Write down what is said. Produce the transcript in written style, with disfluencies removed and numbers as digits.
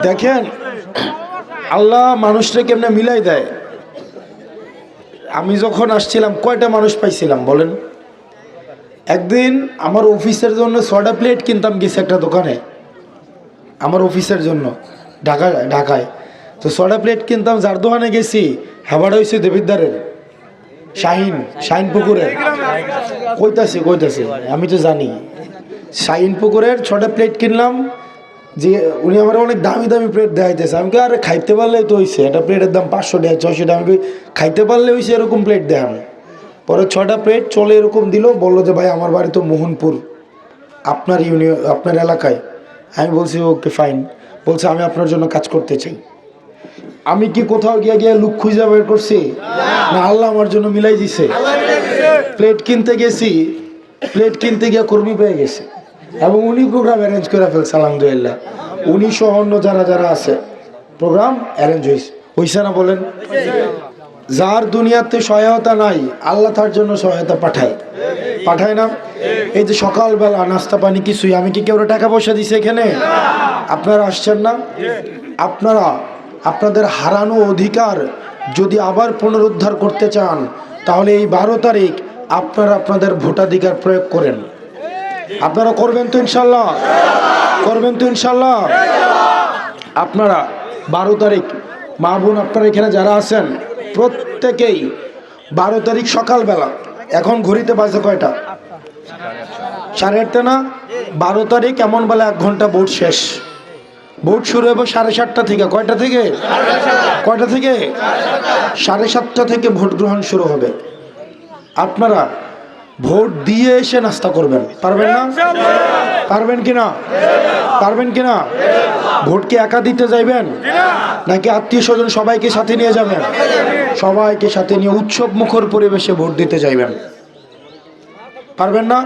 দেখেন আল্লাহ মানুষটা কেমনে মিলাই দেয়। আমি যখন আসছিলাম কয়টা মানুষ পাইছিলাম বলেন? একদিন আমার অফিসের জন্য সোডা প্লেট কিনতাম গেছি একটা দোকানে, আমার অফিসের জন্য ঢাকায়। তো সোডা প্লেট কিনতাম, যার দোকানে গেছি হেবাটা হয়েছে দেবিদ্দারের, শাহিন পুকুরের। কইতাছি আমি তো জানি শাহিন পুকুরের সোডা প্লেট কিনলাম। যে উনি আমার অনেক দামি দামি প্লেট দেখাইতেছে। আমি আরে খাইতে পারলেই তো হয়েছে, একটা প্লেটের দাম 500 টাকা 600 টাকা। আমি খাইতে পারলে হয়েছে এরকম প্লেট দেখান। পরে 6টা প্লেট চলে এরকম দিল, বললো যে ভাই আমার বাড়ি তো মোহনপুর, আপনার এলাকায়। আমি বলছি ওকে ফাইন। বলছে আমি আপনার জন্য কাজ করতে চাই। আমি কি কোথাও গিয়ে লুক খুঁজে বের করছি? না, আল্লাহ আমার জন্য মিলাই দিছে। প্লেট কিনতে গেছি, প্লেট কিনতে গিয়ে কর্মী পেয়ে গেছে এবং উনি প্রোগ্রাম অ্যারেঞ্জ করে ফেলছে আলহামদুলিল্লাহ। উনি সহ অন্য যারা আছে প্রোগ্রাম অ্যারেঞ্জ হয়েছে না বলেন? যার দুনিয়াতে সহায়তা নাই আল্লাহ তার জন্য সহায়তা পাঠায় না। এই যে সকালবেলা নাস্তা পানি কিছুই, আমি কি কেউ টাকা পয়সা দিছি এখানে? আপনারা আসছেন না? আপনারা আপনাদের হারানো অধিকার যদি আবার পুনরুদ্ধার করতে চান তাহলে এই 12 তারিখ আপনারা আপনাদের ভোটাধিকার প্রয়োগ করেন। আপনারা করবেন তো ইনশাল্লাহ? করবেন তো ইনশাল্লাহ? আপনারা 12 তারিখ মা বোন আপনারা এখানে যারা আছেন প্রত্যেকেই 12 তারিখ সকালবেলা, এখন ঘড়িতে বাজে কয়টা? 8:30 না? 12 তারিখ এমন বেলা 1 ঘন্টা ভোট শেষ। ভোট শুরু হবে 7:30 থেকে। কয়টা থেকে? 7:30 থেকে ভোট গ্রহণ শুরু হবে। আপনারা ভোট দিয়ে এসে নাস্তা করবেন, পারবেন না? পারবেন কিনা? ভোট কি একা দিতে যাইবেন নাকি আত্মীয় স্বজন সবাইকে সাথে নিয়ে যাবেন? সবাইকে সাথে নিয়ে উৎসব মুখর পরিবেশে ভোট দিতে যাইবেন, পারবেন না?